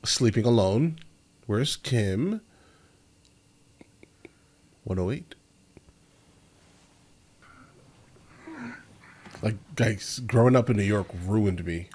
Sleeping alone. Where's Kim? 108. Like, guys, growing up in New York ruined me.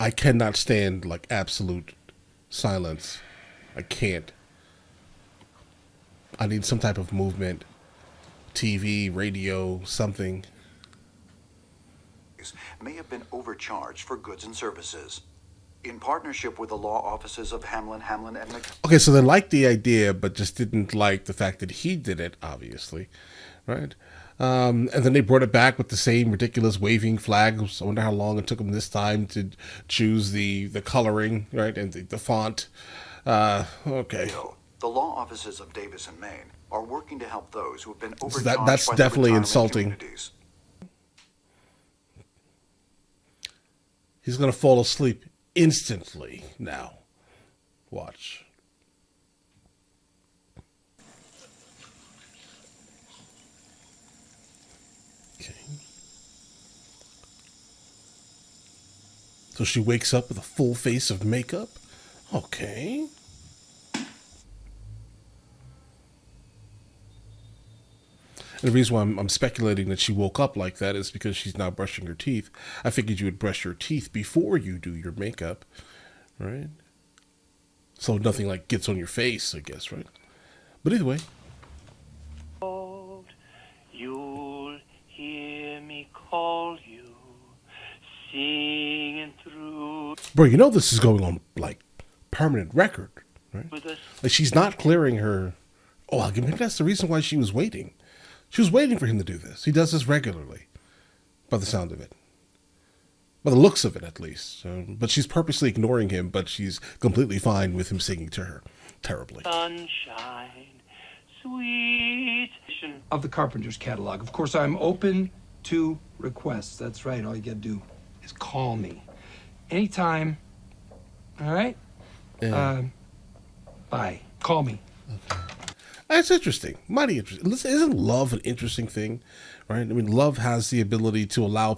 I cannot stand, like, absolute silence. I can't. I need some type of movement. TV, radio, something. May have been overcharged for goods and services. In partnership with the law offices of Hamlin, and Okay, so they liked the idea, but just didn't like the fact that he did it, obviously, right? And then they brought it back with the same ridiculous waving flags. I wonder how long it took them this time to choose the coloring, right, and the font. Okay. The law offices of Davis and Maine are working to help those who have been So overcharged that's by definitely the insulting. communities. He's going to fall asleep instantly now. Watch. Okay. So she wakes up with a full face of makeup. Okay. And the reason why I'm speculating that she woke up like that is because she's now brushing her teeth. I figured you would brush your teeth before you do your makeup, right? So nothing like gets on your face, I guess, right? But either way. You'll hear me call you, singing through. Bro, you know this is going on, like, permanent record, right? Like, she's not clearing her... Oh, maybe that's the reason why she was waiting. She was waiting for him to do this. He does this regularly, by the sound of it. By the looks of it, at least. But she's purposely ignoring him, but she's completely fine with him singing to her. Terribly. Sunshine, sweet. Of the Carpenter's catalog. Of course, I'm open to requests. That's right. All you gotta do is call me. Anytime. All right? Yeah. Bye. Call me. Okay. That's interesting. Mighty interesting. Listen, isn't love an interesting thing? Right? I mean, love has the ability to allow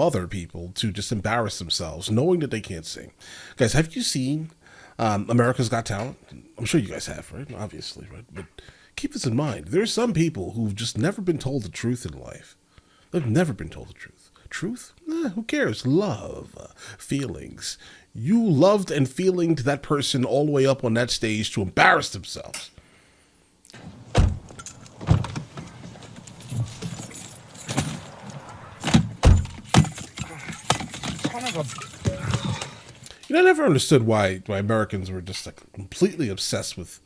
other people to just embarrass themselves, knowing that they can't sing. Guys, have you seen America's Got Talent? I'm sure you guys have, right? Obviously, right? But keep this in mind. There are some people who've just never been told the truth in life. They've never been told the truth. Truth? Who cares? Love, feelings. You loved and feeling to that person all the way up on that stage to embarrass themselves. You know, I never understood why Americans were just like completely obsessed with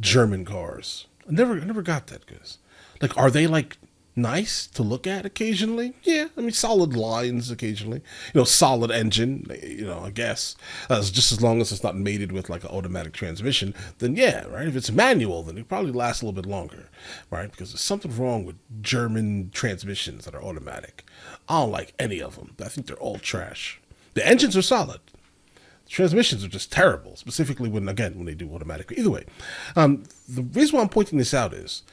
German cars. I never got that, guys. Like, are they like nice to look at occasionally? Yeah, I mean, solid lines occasionally. You know, solid engine. You know, I guess just as long as it's not mated with like an automatic transmission, then yeah, right. If it's manual, then it probably lasts a little bit longer, right? Because there's something wrong with German transmissions that are automatic. I don't like any of them. I think they're all trash. The engines are solid. Transmissions are just terrible, specifically when they do automatic. Either way, the reason why I'm pointing this out is,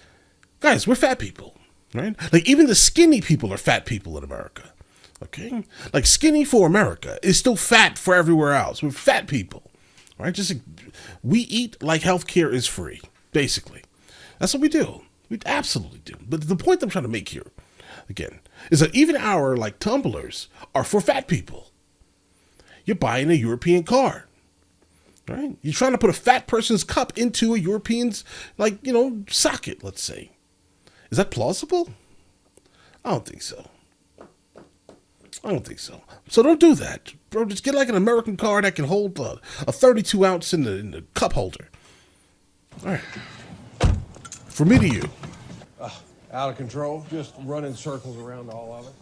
guys, we're fat people, right? Like, even the skinny people are fat people in America, okay? Like, skinny for America is still fat for everywhere else. We're fat people, right? Just we eat like healthcare is free, basically. That's what we do. We absolutely do. But the point I'm trying to make here, again, is that even our, like, tumblers are for fat people. You're buying a European car, right? You're trying to put a fat person's cup into a European's, like, you know, socket, let's say. Is that plausible? I don't think so. So don't do that, bro. Just get like an American car that can hold a 32 ounce in the cup holder. All right. From me to you. Out of control, just running circles around all of it.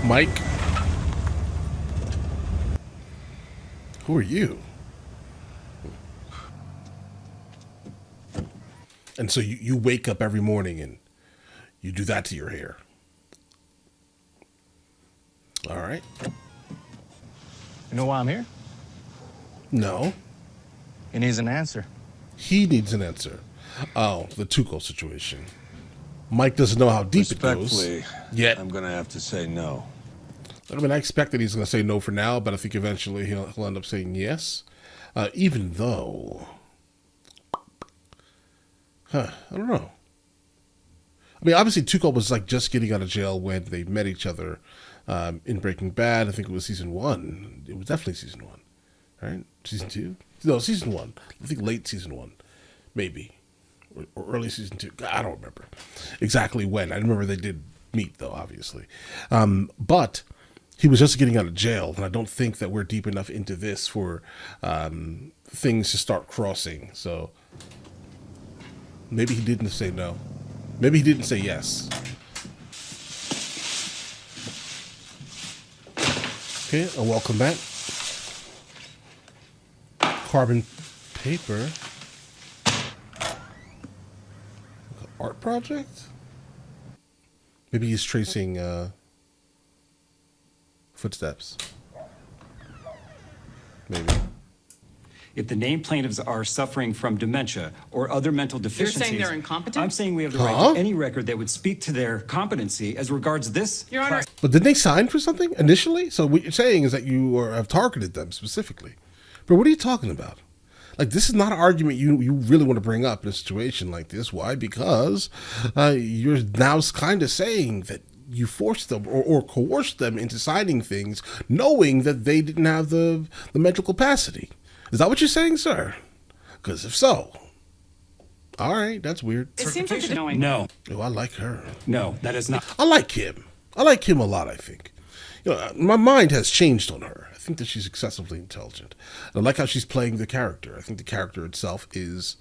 Mike, who are you? And so you wake up every morning and you do that to your hair. All right. You know why I'm here? No. He needs an answer. He needs an answer. Oh, the Tuco situation. Mike doesn't know how deep it goes Respectfully, yet. I'm gonna have to say no. I mean, I expect that he's going to say no for now, but I think eventually he'll end up saying yes. Even though, I don't know. I mean, obviously Tuco was like just getting out of jail when they met each other in Breaking Bad. I think it was season 1. It was definitely season 1, right? Season 2? No, season 1. I think late season 1, maybe, or early season 2. I don't remember exactly when. I remember they did meet though, obviously, but he was just getting out of jail, and I don't think that we're deep enough into this for things to start crossing. So maybe he didn't say no. Maybe he didn't say yes. Okay, and welcome back. Carbon paper. Art project? Maybe he's tracing footsteps. Maybe. If the named plaintiffs are suffering from dementia or other mental deficiencies... You're saying they're incompetent? I'm saying we have the right to any record that would speak to their competency as regards this... Your Honor... But didn't they sign for something initially? So what you're saying is that you have targeted them specifically. But what are you talking about? Like, this is not an argument you really want to bring up in a situation like this. Why? Because you're now kind of saying that you forced them or coerced them into signing things knowing that they didn't have the mental capacity. Is that what you're saying, sir? Because if so, all right, that's weird. It seems like knowing. No. Oh, I like her. No, that is not... I like him. I like him a lot, I think. You know, my mind has changed on her. I think that she's excessively intelligent. I like how she's playing the character. I think the character itself is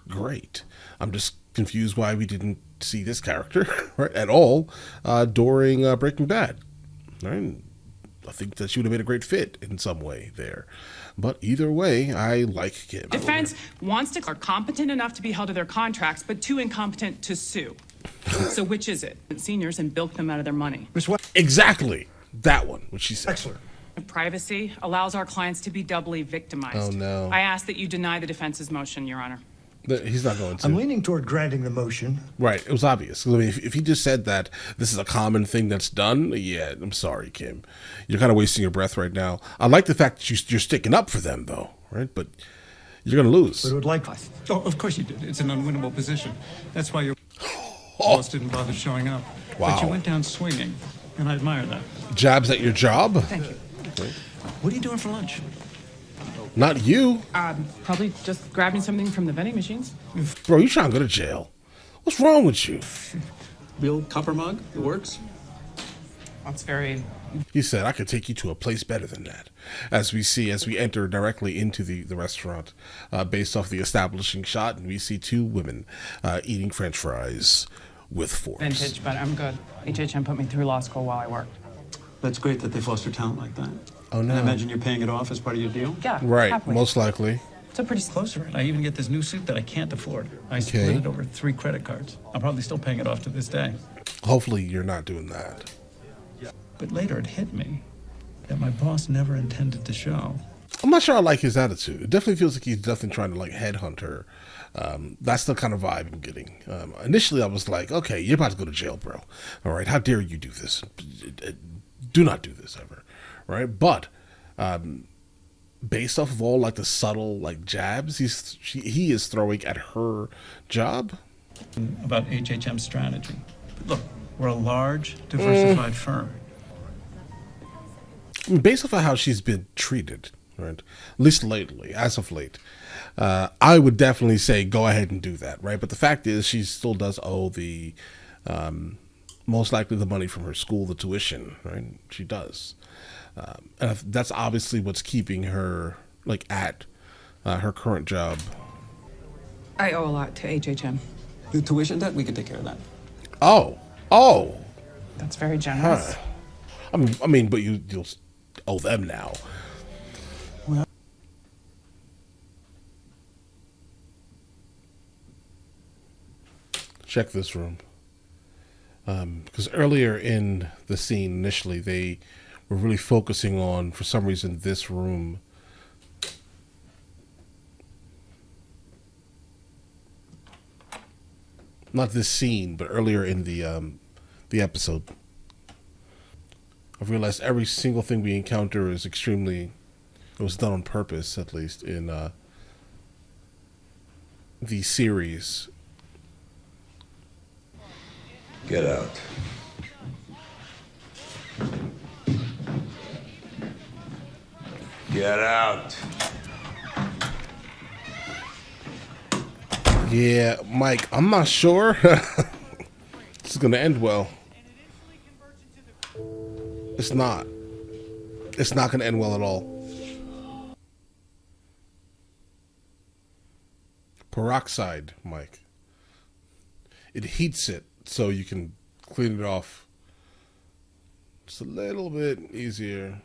great. I'm just confused why we didn't see this character right at all during Breaking Bad. Right? I think that she would have made a great fit in some way there. But either way, I like Kim. Defense wants to are competent enough to be held to their contracts, but too incompetent to sue. So which is it? Seniors and bilk them out of their money. Exactly. That one, what she said. Excellent. Privacy allows our clients to be doubly victimized. Oh, no. I ask that you deny the defense's motion, Your Honor. He's not going to. I'm leaning toward granting the motion. Right. It was obvious. I mean, if he just said that this is a common thing that's done, yeah, I'm sorry, Kim. You're kind of wasting your breath right now. I like the fact that you're sticking up for them, though, right? But you're going to lose. But it would like... Oh, of course you did. It's an unwinnable position. That's why your boss didn't bother showing up. Wow. But you went down swinging, and I admire that. Jabs at your job? Thank you. Okay. What are you doing for lunch? Not you. Probably just grabbing something from the vending machines. Bro, you trying to go to jail. What's wrong with you? Real copper mug? It works? That's very... He said, I could take you to a place better than that. As we enter directly into the restaurant, based off the establishing shot, and we see two women eating French fries with forks. Vintage, but I'm good. HHM put me through law school while I worked. That's great that they foster talent like that. Oh, no. And I imagine you're paying it off as part of your deal? Yeah, Right, happily. most likely. It's a pretty... Closer. I even get this new suit that I can't afford. I Okay. split it over 3 credit cards. I'm probably still paying it off to this day. Hopefully you're not doing that. But later it hit me that my boss never intended to show. I'm not sure I like his attitude. It definitely feels like he's definitely trying to like headhunt her. That's the kind of vibe I'm getting. Initially, I was like, okay, you're about to go to jail, bro. All right, how dare you do this? Do not do this ever. Right? But based off of all like the subtle like jabs he is throwing at her job. About HHM's strategy. Look, we're a large, diversified firm. Based off of how she's been treated, right? At least lately, as of late, I would definitely say go ahead and do that, right? But the fact is, she still does owe the most likely the money from her school, the tuition, right? She does, and that's obviously what's keeping her like at her current job. I owe a lot to HHM. The tuition debt, we could take care of that. Oh, That's very generous. I mean, but you'll owe them now. Check this room. Because earlier in the scene, initially, they were really focusing on, for some reason, this room. Not this scene, but earlier in the episode. I've realized every single thing we encounter is extremely... It was done on purpose, at least, in the series. Get out. Get out. Yeah, Mike, I'm not sure this is going to end well. It's not. It's not going to end well at all. Peroxide, Mike. It heats it so you can clean it off just a little bit easier.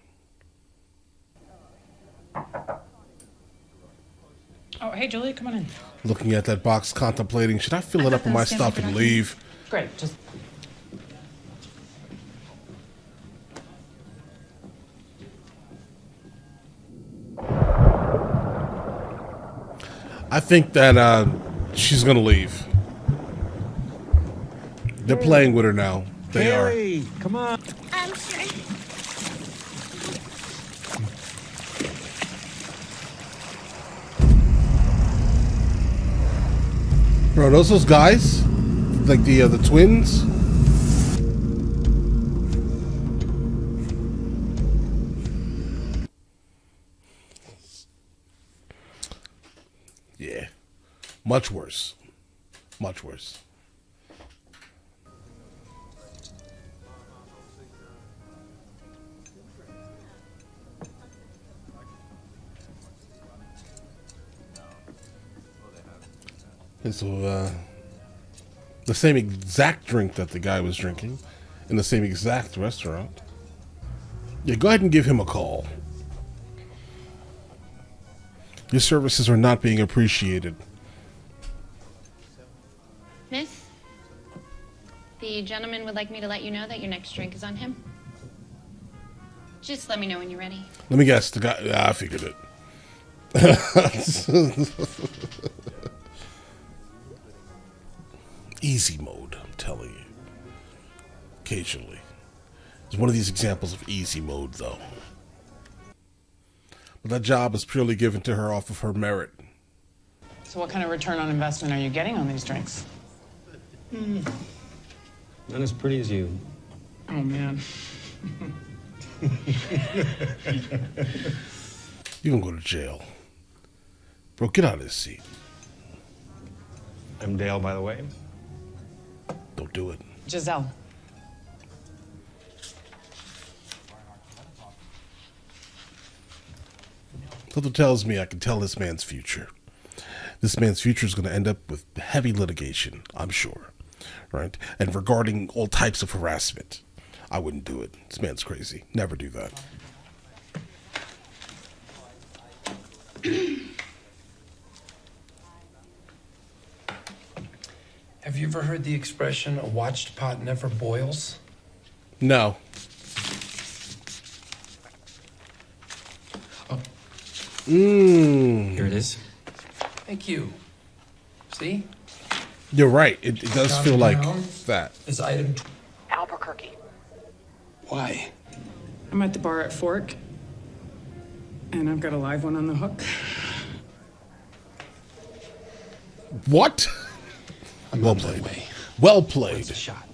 Oh, hey, Julie, come on in. Looking at that box, contemplating, should I fill it up with my stuff and leave? Great, just... I think that she's gonna leave. They're playing with her now. They are. Come on. I'm sure. Bro, those guys? Like the twins? Yeah. Much worse. Much worse. And so, the same exact drink that the guy was drinking in the same exact restaurant. Yeah, go ahead and give him a call. Your services are not being appreciated. Miss, the gentleman would like me to let you know that your next drink is on him. Just let me know when you're ready. Let me guess. The guy... I figured it. Easy mode, I'm telling you. Occasionally. It's one of these examples of easy mode, though. But that job is purely given to her off of her merit. So what kind of return on investment are you getting on these drinks? Not as pretty as you. Oh, man. You're gonna go to jail. Bro, get out of this seat. I'm Dale, by the way. Don't do it. Giselle. Something tells me I can tell this man's future. This man's future is going to end up with heavy litigation, I'm sure. Right? And regarding all types of harassment. I wouldn't do it. This man's crazy. Never do that. Have you ever heard the expression, a watched pot never boils? No. Oh. Here it is. Thank you. See? You're right. It does Jot feel it like down. that. Is item... Albuquerque. Why? I'm at the bar at Fork, and I've got a live one on the hook. What? I'm Well on my played. way. Well played. It's a shot.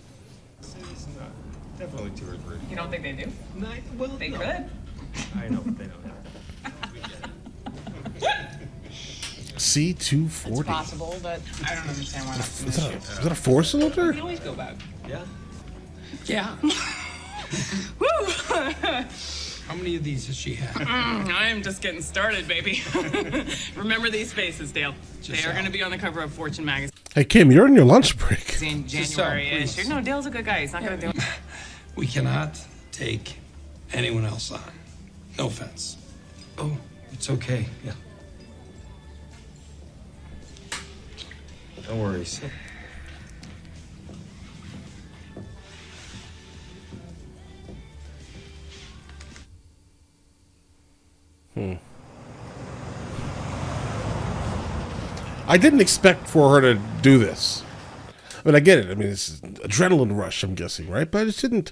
Definitely 2 or 3. You don't think they do? Well, They could. I know, but they don't. C240. It's possible, but I don't understand why that's an issue. Is that a 4-cylinder? We always go back. Yeah? Yeah. Woo! How many of these has she had? I am just getting started, baby. Remember these faces, Dale. They are Giselle. going to be on the cover of Fortune magazine Hey, Kim, you're on your lunch break. in Giselle, January-ish. please. No, Dale's a good guy. He's not going to do it. We cannot take anyone else on. No offense. Oh, it's okay. Yeah. No worries. I didn't expect for her to do this. I mean, I get it. I mean, it's adrenaline rush, I'm guessing, right? But I just didn't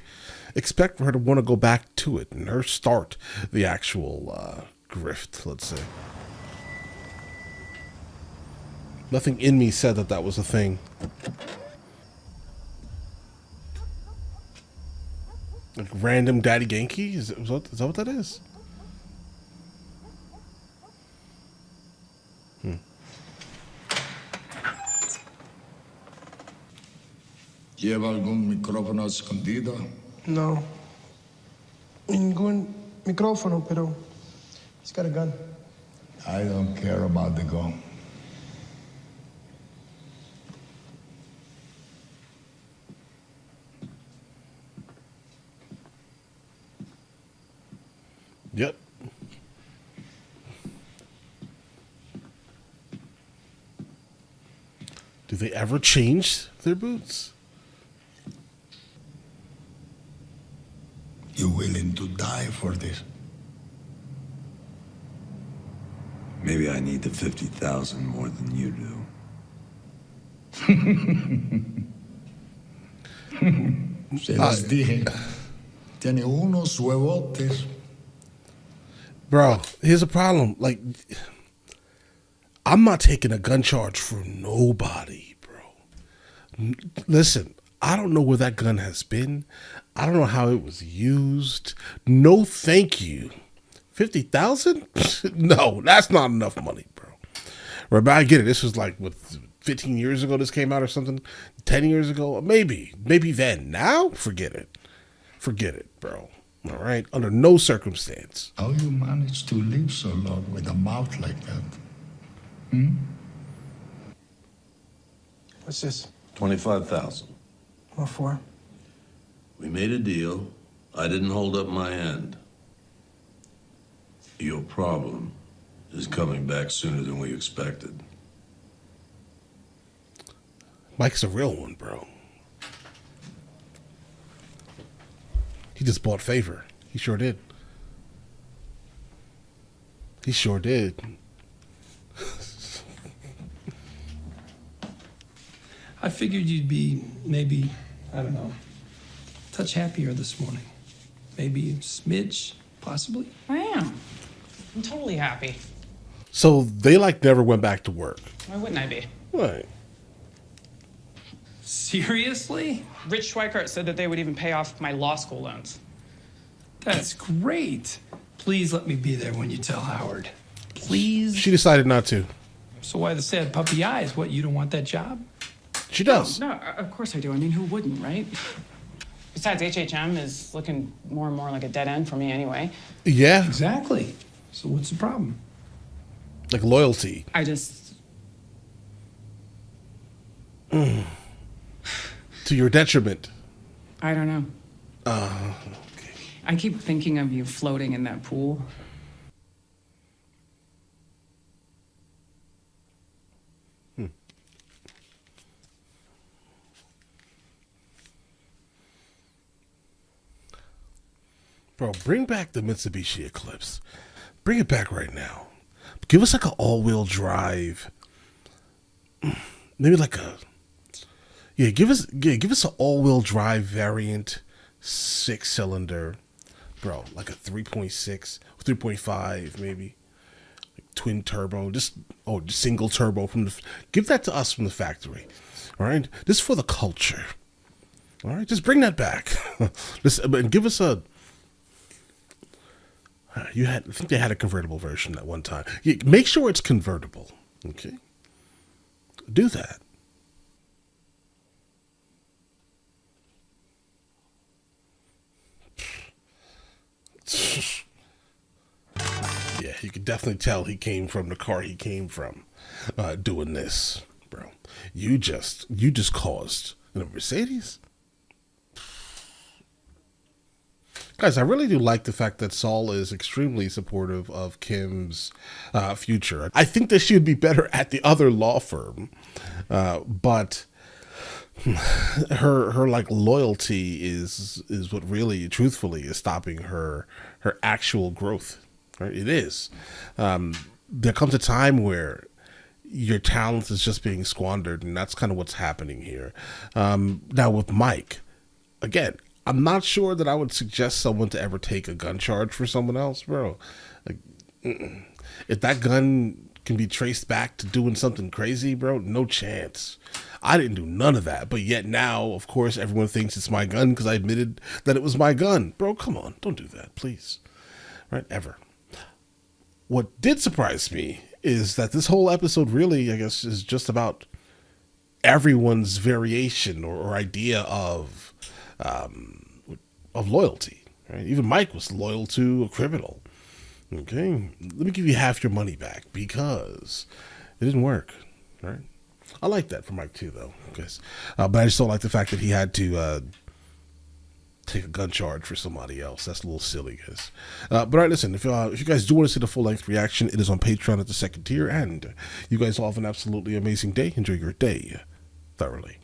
expect for her to want to go back to it and her start the actual grift, let's say. Nothing in me said that was a thing. Like random Daddy Genki? Is that what that is? ¿Lleva algún micrófono escondido? No. Ningún micrófono, pero he's got a gun. I don't care about the gun. Yep. Do they ever change their boots? You willing to die for this? Maybe I need the 50,000 more than you do. Se las dije. Tiene unos huevotes. Bro, here's a problem. Like, I'm not taking a gun charge for nobody, bro. Listen, I don't know where that gun has been. I don't know how it was used. No, thank you. 50,000? No, that's not enough money, bro. Right, but I get it. This was like, what, 15 years ago this came out or something? 10 years ago? Maybe then. Now, forget it. Forget it, bro. All right? Under no circumstance. How you manage to live so long with a mouth like that? What's this? 25,000. What for? We made a deal. I didn't hold up my end. Your problem is coming back sooner than we expected. Mike's a real one, bro. He just bought favor. He sure did. He sure did. I figured you'd be maybe, I don't know, a touch happier this morning. Maybe a smidge, possibly. I am. I'm totally happy. So they like never went back to work. Why wouldn't I be? Right. Seriously? Rich Schweikart said that they would even pay off my law school loans. That's great. Please let me be there when you tell Howard. Please. She decided not to. So why the sad puppy eyes? What, you don't want that job? She does. No, of course I do. I mean, who wouldn't, right? Besides, HHM is looking more and more like a dead end for me anyway. Yeah. Exactly. So what's the problem? Like loyalty. I just... To your detriment. I don't know. Okay. I keep thinking of you floating in that pool. Bro, bring back the Mitsubishi Eclipse. Bring it back right now. Give us like an all-wheel drive. Maybe like a... Yeah, give us an all-wheel drive variant, 6-cylinder. Bro, like a 3.6, 3.5 maybe. Like twin turbo, just single turbo from the... Give that to us from the factory. All right? This is for the culture. All right? Just bring that back. And give us a... I think they had a convertible version at one time. Yeah, make sure it's convertible. Okay? Do that. Yeah, you could definitely tell he came from the car he came from doing this, bro. You just caused a Mercedes. Guys, I really do like the fact that Saul is extremely supportive of Kim's future. I think that she would be better at the other law firm, but her like loyalty is what really, truthfully, is stopping her actual growth. Right? It is. There comes a time where your talent is just being squandered, and that's kind of what's happening here. Now with Mike, again, I'm not sure that I would suggest someone to ever take a gun charge for someone else, bro. Like, if that gun can be traced back to doing something crazy, bro, no chance. I didn't do none of that, but yet now, of course, everyone thinks it's my gun because I admitted that it was my gun. Bro, come on, don't do that, please. Right, ever. What did surprise me is that this whole episode really, I guess, is just about everyone's variation or idea of loyalty. Right? Even Mike was loyal to a criminal. Okay, let me give you half your money back because it didn't work. Right? I like that for Mike too, though, because but I just don't like the fact that he had to take a gun charge for somebody else. That's a little silly, guys. But all right, listen, if you guys do want to see the full-length reaction, it is on Patreon at the second tier, and you guys all have an absolutely amazing day. Enjoy your day thoroughly.